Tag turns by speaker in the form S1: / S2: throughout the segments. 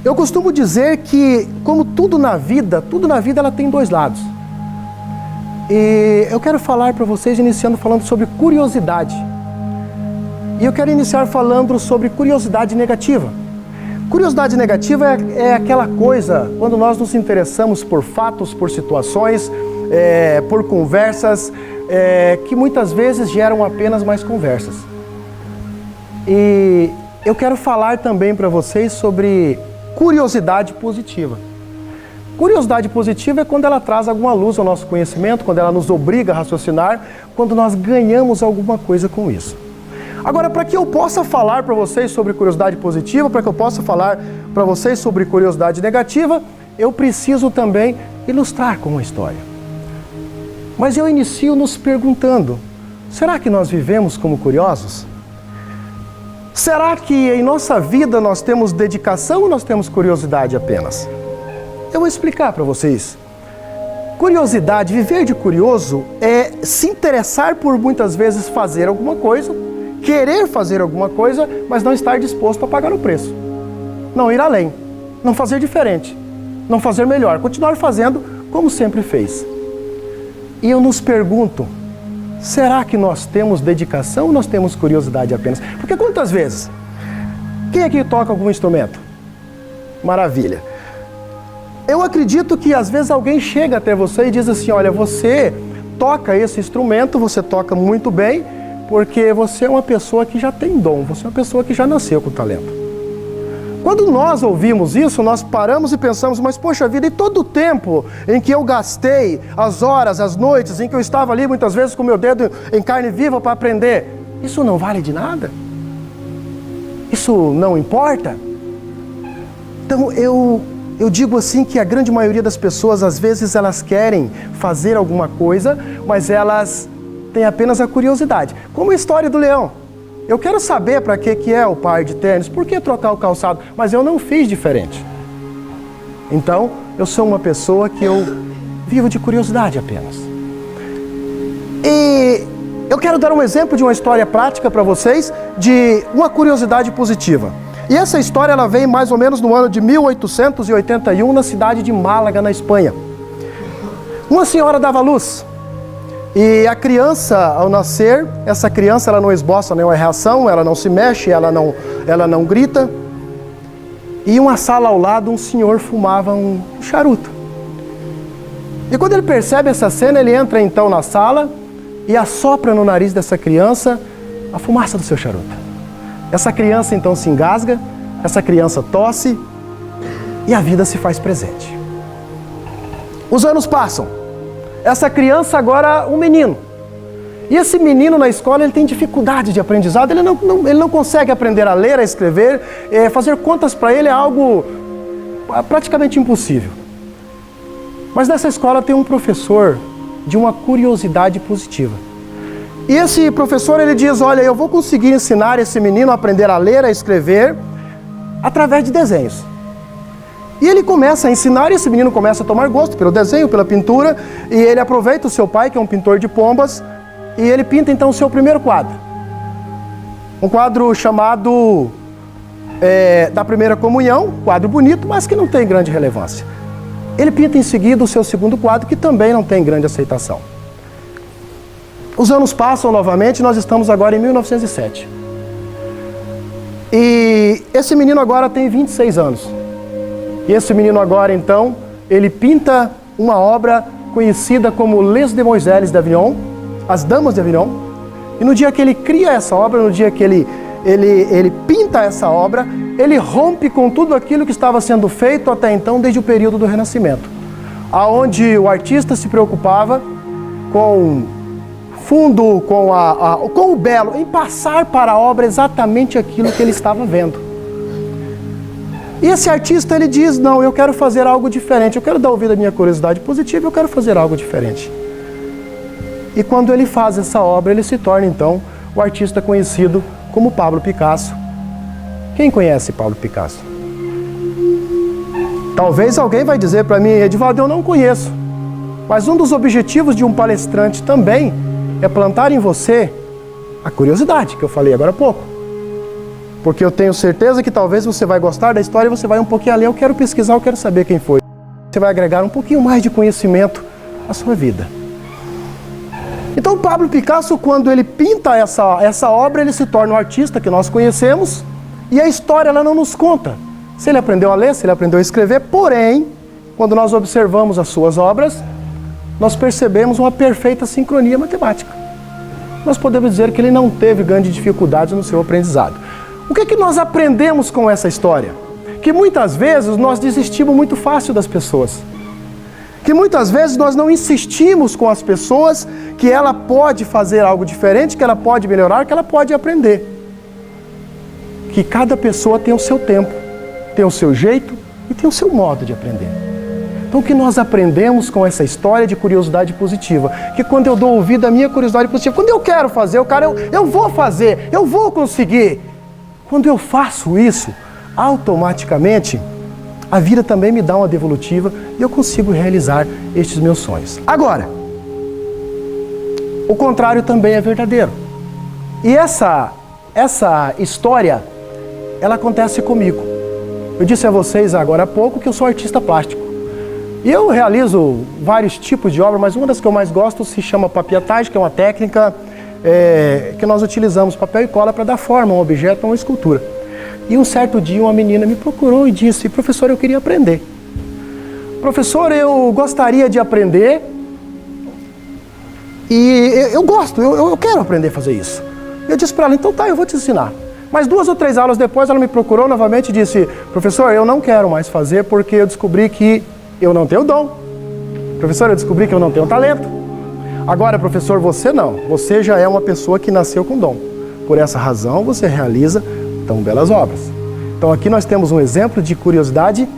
S1: Eu costumo dizer que, como tudo na vida ela tem dois lados. E eu quero falar para vocês, iniciando falando sobre curiosidade. E eu quero iniciar falando sobre curiosidade negativa. Curiosidade negativa é aquela coisa, quando nós nos interessamos por fatos, por situações, por conversas, que muitas vezes geram apenas mais conversas. E eu quero falar também para vocês sobre curiosidade positiva. Curiosidade positiva é quando ela traz alguma luz ao nosso conhecimento, quando ela nos obriga a raciocinar, quando nós ganhamos alguma coisa com isso. Agora, para que eu possa falar para vocês sobre curiosidade positiva, para que eu possa falar para vocês sobre curiosidade negativa, eu preciso também ilustrar com uma história. Mas eu inicio nos perguntando, será que nós vivemos como curiosos? Será que em nossa vida nós temos dedicação ou nós temos curiosidade apenas? Eu vou explicar para vocês. Curiosidade, viver de curioso, é se interessar por muitas vezes fazer alguma coisa, querer fazer alguma coisa, mas não estar disposto a pagar o preço. Não ir além, não fazer diferente, não fazer melhor, continuar fazendo como sempre fez. E eu nos pergunto, será que nós temos dedicação ou nós temos curiosidade apenas? Porque quantas vezes? Quem aqui toca algum instrumento? Maravilha. Eu acredito que às vezes alguém chega até você e diz assim, olha, você toca esse instrumento, você toca muito bem, porque você é uma pessoa que já tem dom, você é uma pessoa que já nasceu com talento. Quando nós ouvimos isso, nós paramos e pensamos, mas poxa vida, e todo o tempo em que eu gastei, as horas, as noites, em que eu estava ali muitas vezes com meu dedo em carne viva para aprender, isso não vale de nada? Isso não importa? Então eu digo assim que a grande maioria das pessoas, às vezes elas querem fazer alguma coisa, mas elas têm apenas a curiosidade. Como a história do leão. Eu quero saber para que é o par de tênis, por que trocar o calçado, mas eu não fiz diferente. Então, eu sou uma pessoa que eu vivo de curiosidade apenas. E eu quero dar um exemplo de uma história prática para vocês, de uma curiosidade positiva. E essa história ela vem mais ou menos no ano de 1881, na cidade de Málaga, na Espanha. Uma senhora dava luz. E a criança, ao nascer, essa criança ela não esboça nenhuma reação, ela não se mexe, ela não grita. E em uma sala ao lado, um senhor fumava um charuto. E quando ele percebe essa cena, ele entra então na sala e assopra no nariz dessa criança a fumaça do seu charuto. Essa criança então se engasga, essa criança tosse e a vida se faz presente. Os anos passam. Essa criança agora, um menino. E esse menino na escola, ele tem dificuldade de aprendizado, ele não consegue aprender a ler, a escrever, fazer contas para ele é algo praticamente impossível. Mas nessa escola tem um professor de uma curiosidade positiva. E esse professor, ele diz, olha, eu vou conseguir ensinar esse menino a aprender a ler, a escrever, através de desenhos. E ele começa a ensinar, e esse menino começa a tomar gosto pelo desenho, pela pintura, e ele aproveita o seu pai, que é um pintor de pombas, e ele pinta então o seu primeiro quadro. Um quadro chamado da Primeira Comunhão, quadro bonito, mas que não tem grande relevância. Ele pinta em seguida o seu segundo quadro, que também não tem grande aceitação. Os anos passam novamente, nós estamos agora em 1907. E esse menino agora tem 26 anos. E esse menino agora, então, ele pinta uma obra conhecida como Les Demoiselles d'Avignon, As Damas de Avignon. E no dia que ele cria essa obra, no dia que ele pinta essa obra, ele rompe com tudo aquilo que estava sendo feito até então, desde o período do Renascimento. Aonde o artista se preocupava com fundo, com o belo, em passar para a obra exatamente aquilo que ele estava vendo. E esse artista, ele diz, não, eu quero fazer algo diferente, eu quero dar ouvido à minha curiosidade positiva, eu quero fazer algo diferente. E quando ele faz essa obra, ele se torna, então, o artista conhecido como Pablo Picasso. Quem conhece Pablo Picasso? Talvez alguém vai dizer para mim, Edivaldo, eu não conheço. Mas um dos objetivos de um palestrante também é plantar em você a curiosidade, que eu falei agora há pouco. Porque eu tenho certeza que talvez você vai gostar da história e você vai um pouquinho além. Eu quero pesquisar, eu quero saber quem foi. Você vai agregar um pouquinho mais de conhecimento à sua vida. Então Pablo Picasso, quando ele pinta essa obra, ele se torna um artista que nós conhecemos, e a história ela não nos conta se ele aprendeu a ler, se ele aprendeu a escrever. Porém, quando nós observamos as suas obras, nós percebemos uma perfeita sincronia matemática. Nós podemos dizer que ele não teve grandes dificuldades no seu aprendizado. O que é que nós aprendemos com essa história? Que muitas vezes nós desistimos muito fácil das pessoas. Que muitas vezes nós não insistimos com as pessoas que ela pode fazer algo diferente, que ela pode melhorar, que ela pode aprender. Que cada pessoa tem o seu tempo, tem o seu jeito e tem o seu modo de aprender. Então o que nós aprendemos com essa história de curiosidade positiva? Que quando eu dou ouvido à minha curiosidade positiva, quando eu quero fazer, eu vou fazer, eu vou conseguir. Quando eu faço isso, automaticamente a vida também me dá uma devolutiva e eu consigo realizar estes meus sonhos. Agora, o contrário também é verdadeiro. E essa história, ela acontece comigo. Eu disse a vocês agora há pouco que eu sou artista plástico. E eu realizo vários tipos de obra, mas uma das que eu mais gosto se chama papietagem, que é uma técnica que nós utilizamos papel e cola para dar forma a um objeto, a uma escultura. E um certo dia uma menina me procurou e disse: professor, eu queria aprender. Professor, eu gostaria de aprender e eu gosto, eu quero aprender a fazer isso. Eu disse para ela: então tá, eu vou te ensinar. Mas 2 ou 3 aulas depois ela me procurou novamente e disse: professor, eu não quero mais fazer porque eu descobri que eu não tenho dom. Professor, eu descobri que eu não tenho talento. Agora, professor, você não. Você já é uma pessoa que nasceu com dom. Por essa razão, você realiza tão belas obras. Então aqui nós temos um exemplo de curiosidade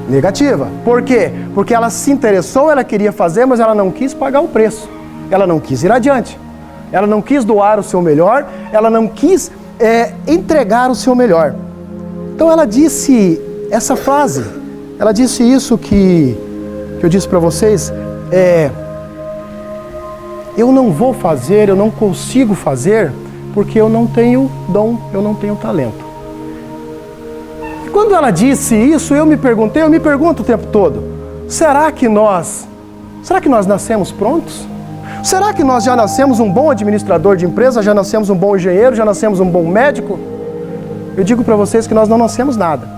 S1: negativa. Por quê? Porque ela se interessou, ela queria fazer, mas ela não quis pagar o preço. Ela não quis ir adiante. Ela não quis doar o seu melhor, ela não quis entregar o seu melhor. Então ela disse essa frase, ela disse isso que eu disse para vocês, eu não vou fazer, eu não consigo fazer, porque eu não tenho dom, eu não tenho talento. E quando ela disse isso, eu me pergunto o tempo todo, será que nós nascemos prontos? Será que nós já nascemos um bom administrador de empresa, já nascemos um bom engenheiro, já nascemos um bom médico? Eu digo para vocês que nós não nascemos nada.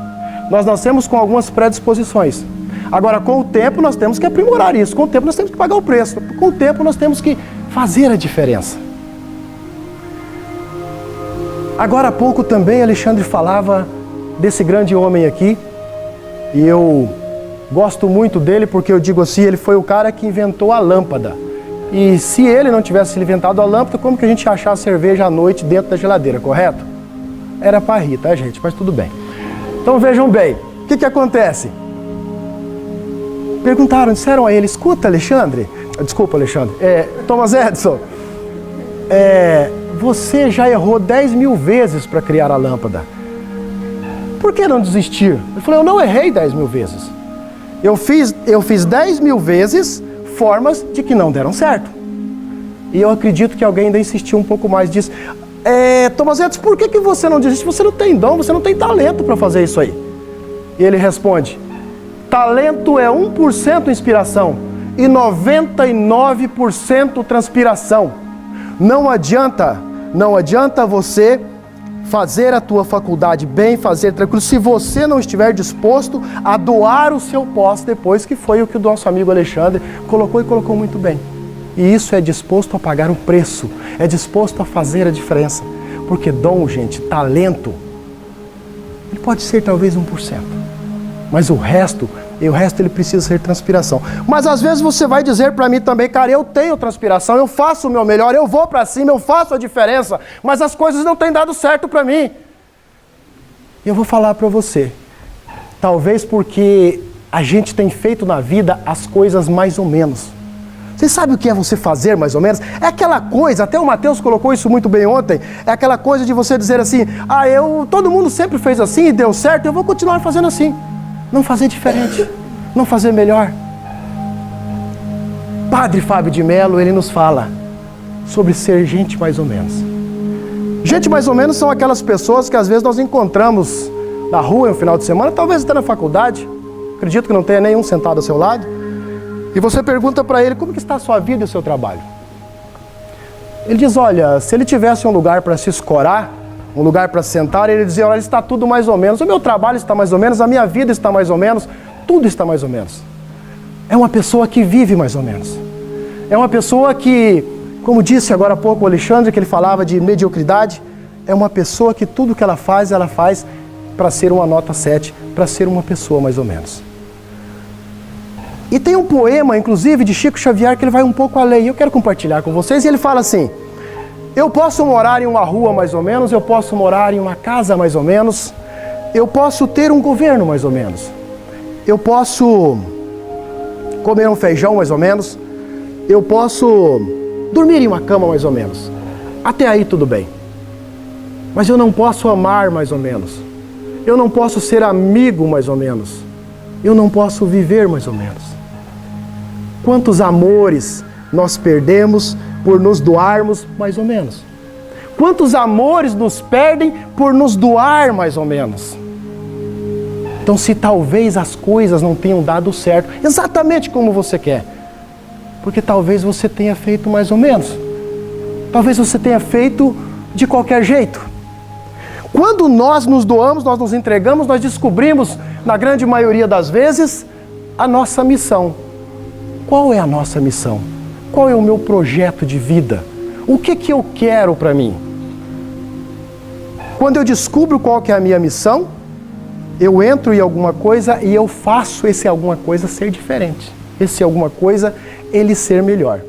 S1: Nós nascemos com algumas predisposições. Agora, com o tempo, nós temos que aprimorar isso. Com o tempo, nós temos que pagar o preço. Com o tempo, nós temos que fazer a diferença. Agora há pouco também, Alexandre falava desse grande homem aqui. E eu gosto muito dele porque eu digo assim, ele foi o cara que inventou a lâmpada. E se ele não tivesse inventado a lâmpada, como que a gente ia achar a cerveja à noite dentro da geladeira, correto? Era para rir, tá, gente? Mas tudo bem. Então vejam bem, o que acontece? Perguntaram, disseram a ele: escuta, Alexandre, desculpa, Alexandre, Thomas Edison, você já errou 10.000 vezes para criar a lâmpada. Por que não desistir? Ele falou: eu não errei 10.000 vezes. Eu fiz 10.000 vezes formas de que não deram certo. E eu acredito que alguém ainda insistiu um pouco mais, disse: Thomas Edison, por que você não desiste? Você não tem dom, você não tem talento para fazer isso aí. E ele responde: talento é 1% inspiração e 99% transpiração. Não adianta você fazer a tua faculdade bem, fazer tranquilo, se você não estiver disposto a doar o seu pós depois, que foi o que o nosso amigo Alexandre colocou e colocou muito bem. E isso é disposto a pagar o preço, é disposto a fazer a diferença. Porque dom, gente, talento, ele pode ser talvez 1%. Mas o resto ele precisa ser transpiração. Mas às vezes você vai dizer para mim também: cara, eu tenho transpiração, eu faço o meu melhor, eu vou para cima, eu faço a diferença, mas as coisas não têm dado certo para mim. E eu vou falar para você, talvez porque a gente tem feito na vida as coisas mais ou menos. Você sabe o que é você fazer mais ou menos? É aquela coisa, até o Mateus colocou isso muito bem ontem, é aquela coisa de você dizer assim: todo mundo sempre fez assim e deu certo, eu vou continuar fazendo assim. Não fazer diferente, não fazer melhor. Padre Fábio de Mello, ele nos fala sobre ser gente mais ou menos. Gente mais ou menos são aquelas pessoas que às vezes nós encontramos na rua no final de semana, talvez até na faculdade, acredito que não tenha nenhum sentado ao seu lado, e você pergunta para ele como que está a sua vida e o seu trabalho. Ele diz, olha, se ele tivesse um lugar para se escorar, um lugar para sentar, ele dizia, olha, está tudo mais ou menos, o meu trabalho está mais ou menos, a minha vida está mais ou menos, tudo está mais ou menos. É uma pessoa que vive mais ou menos. É uma pessoa que, como disse agora há pouco o Alexandre, que ele falava de mediocridade, é uma pessoa que tudo que ela faz para ser uma nota 7, para ser uma pessoa mais ou menos. E tem um poema, inclusive, de Chico Xavier, que ele vai um pouco além, eu quero compartilhar com vocês, e ele fala assim, eu posso morar em uma rua mais ou menos, eu posso morar em uma casa mais ou menos, eu posso ter um governo mais ou menos, eu posso comer um feijão mais ou menos, eu posso dormir em uma cama mais ou menos. Até aí tudo bem. Mas eu não posso amar mais ou menos. Eu não posso ser amigo mais ou menos. Eu não posso viver mais ou menos. Quantos amores nós perdemos por nos doarmos mais ou menos? Quantos amores nos perdem por nos doar mais ou menos? Então, se talvez as coisas não tenham dado certo, exatamente como você quer, porque talvez você tenha feito mais ou menos. Talvez você tenha feito de qualquer jeito. Quando nós nos doamos, nós nos entregamos, nós descobrimos, na grande maioria das vezes, a nossa missão. Qual é a nossa missão? Qual é o meu projeto de vida? O que eu quero para mim? Quando eu descubro qual que é a minha missão, eu entro em alguma coisa e eu faço esse alguma coisa ser diferente. Esse alguma coisa, ele ser melhor.